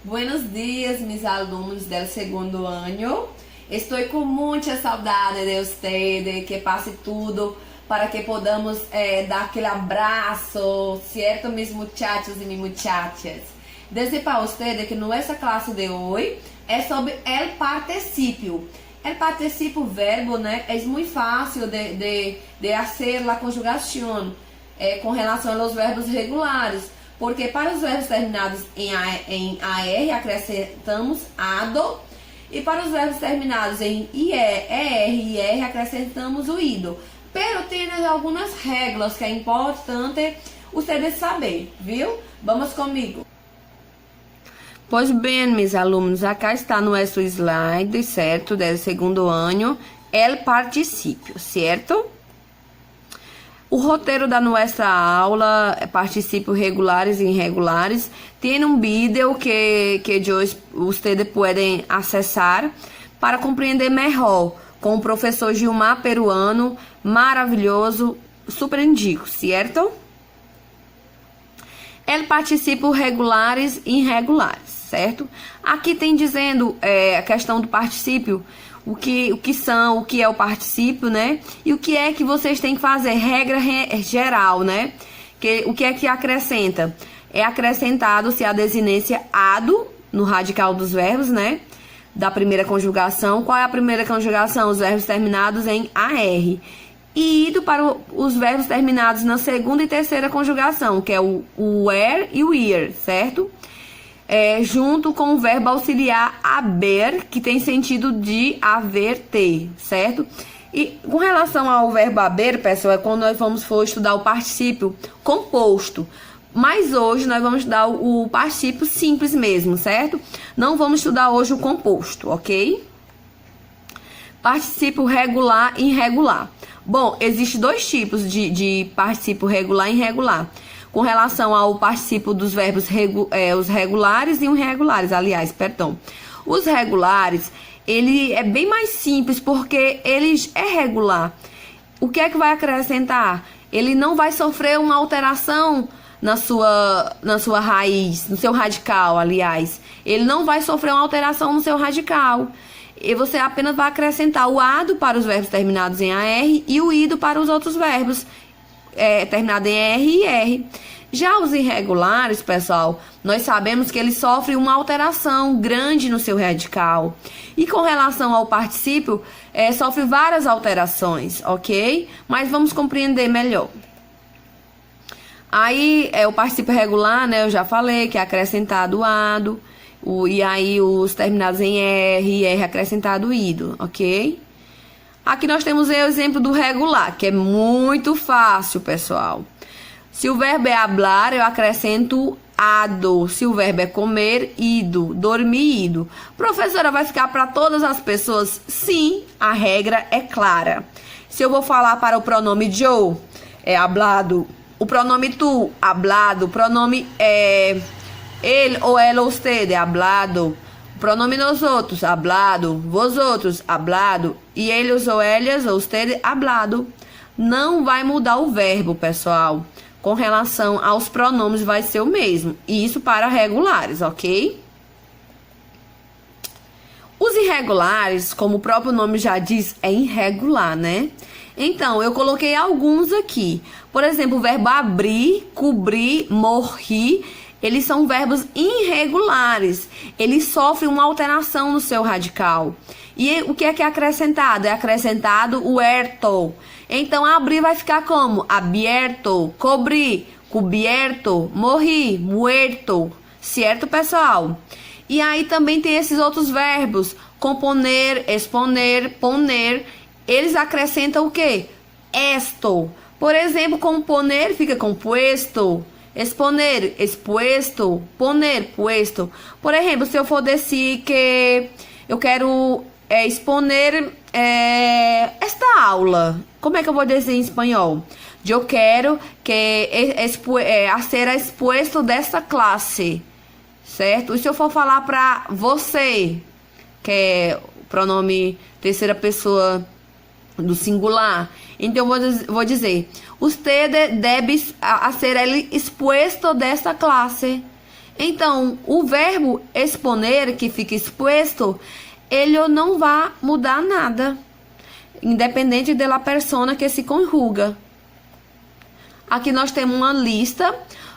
Buenos dias, mis alunos del segundo año. Estou com muita saudade de vocês, que passe tudo para que podamos dar aquele abraço, certo, mis muchachos e mis muchachas. Dizer para vocês que nossa classe de hoje é sobre el participio. El participio verbo, né, é muito fácil de fazer a conjugação com relação aos verbos regulares. Porque para os verbos terminados em AR acrescentamos ADO, e para os verbos terminados em IE, ER e IR acrescentamos o IDO. Pero tem algumas regras que é importante vocês saber, viu? Vamos comigo. Pois bem, meus alunos, acá está no nosso slide, certo? Do segundo ano, el participio, certo? O roteiro da nossa aula, particípios regulares e irregulares, tem um vídeo que vocês podem acessar para compreender melhor com o professor Gilmar Peruano, maravilhoso, super indico, certo? El particípio regulares e irregulares, certo? Aqui tem dizendo a questão do particípio, o que é o particípio, né? E o que é que vocês têm que fazer, regra geral, né? O que é que acrescenta? É acrescentado se a desinência ado no radical dos verbos, né? Da primeira conjugação. Qual é a primeira conjugação? Os verbos terminados em AR. E ido para os verbos terminados na segunda e terceira conjugação, que é o were e o ir, certo? Junto com o verbo auxiliar haber, que tem sentido de haver, ter, certo? E com relação ao verbo haber, pessoal, é quando nós for estudar o particípio composto. Mas hoje nós vamos estudar o particípio simples mesmo, certo? Não vamos estudar hoje o composto, ok? Particípio regular e irregular. Bom, existem dois tipos de particípio regular e irregular. Com relação ao particípio dos verbos os regulares e irregulares, aliás, perdão. Os regulares, ele é bem mais simples porque ele é regular. O que é que vai acrescentar? Ele não vai sofrer uma alteração na sua raiz, no seu radical, aliás. Ele não vai sofrer uma alteração no seu radical. E você apenas vai acrescentar o ado para os verbos terminados em AR e o ido para os outros verbos terminado em ER e IR. Já os irregulares, pessoal, nós sabemos que eles sofrem uma alteração grande no seu radical. E com relação ao particípio, sofre várias alterações, ok? Mas vamos compreender melhor. Aí, o particípio regular, né, eu já falei que é acrescentado o ado, e aí os terminados em ER e IR acrescentado o ido, ok? Aqui nós temos o exemplo do regular, que é muito fácil, pessoal. Se o verbo é hablar, eu acrescento ado. Se o verbo é comer, ido. Dormir, ido. Professora, vai ficar para todas as pessoas? Sim, a regra é clara. Se eu vou falar para o pronome Joe, é hablado. O pronome tu, hablado. O pronome ele ou ela ou usted, é hablado. Pronome nós outros, hablado. Vós outros, hablado. E eles ou elas ou usted, hablado. Não vai mudar o verbo, pessoal. Com relação aos pronomes vai ser o mesmo. E isso para regulares, ok? Os irregulares, como o próprio nome já diz, é irregular, né? Então, eu coloquei alguns aqui. Por exemplo, o verbo abrir, cobrir, morrer. Eles são verbos irregulares. Eles sofrem uma alteração no seu radical. E o que é acrescentado? É acrescentado o erto. Então, abrir vai ficar como? Abierto, cobrir, cubierto, morrer, muerto. Certo, pessoal? E aí também tem esses outros verbos. Componer, exponer, poner. Eles acrescentam o quê? Esto. Por exemplo, componer fica compuesto. Exponer, expuesto, poner, puesto. Por exemplo, se eu for dizer que eu quero exponer esta aula, como é que eu vou dizer em espanhol? Eu quero que ser expuesto desta classe, certo? E se eu for falar para você, que é o pronome terceira pessoa do singular, então vou dizer, usted debe ser expuesto desta classe. Então, o verbo exponer, que fica exposto, ele não vai mudar nada, independente da persona que se conjuga. Aqui nós temos uma lista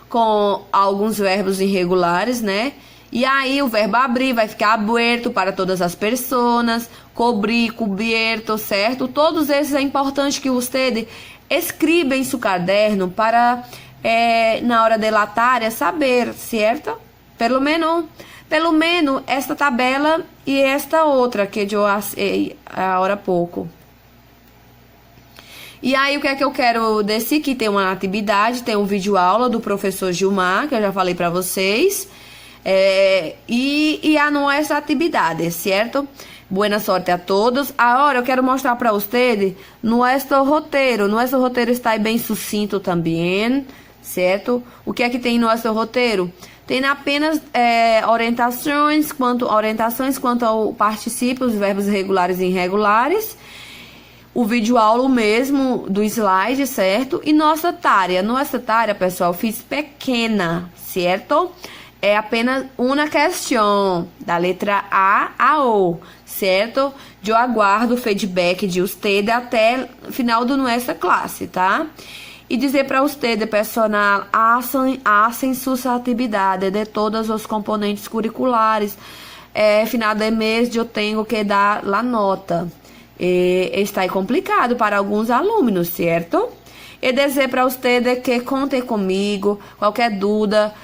com alguns verbos irregulares, né? E aí o verbo abrir vai ficar aberto para todas as pessoas, cobrir, cubierto, certo? Todos esses é importante que você escreva em seu caderno para, na hora de latária, saber, certo? Pelo menos esta tabela e esta outra que eu achei há pouco. E aí, o que é que eu quero dizer? Que tem uma atividade, tem um vídeo aula do professor Gilmar, que eu já falei para vocês. E a nossa atividade, certo? Boa sorte a todos. Agora eu quero mostrar para vocês nosso roteiro. Nosso roteiro está bem sucinto também, certo? O que é que tem no nosso roteiro? Tem apenas orientações quanto ao particípio, os verbos regulares e irregulares. O vídeo aula mesmo do slide, certo? E nossa tarefa. Nossa tarefa, pessoal, fiz pequena, certo? É apenas uma questão, da letra A a O, certo? Eu aguardo o feedback de vocês até o final da nossa classe, tá? E dizer para vocês, personal, façam suas atividades de todos os componentes curriculares. Final de mês eu tenho que dar a nota. Está complicado para alguns alunos, certo? E dizer para vocês que contem comigo, qualquer dúvida,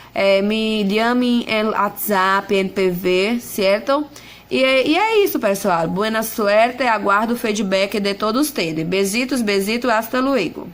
me chame em WhatsApp, em PV, certo? E é isso, pessoal. Boa sorte, aguardo o feedback de todos vocês. Besitos, hasta luego.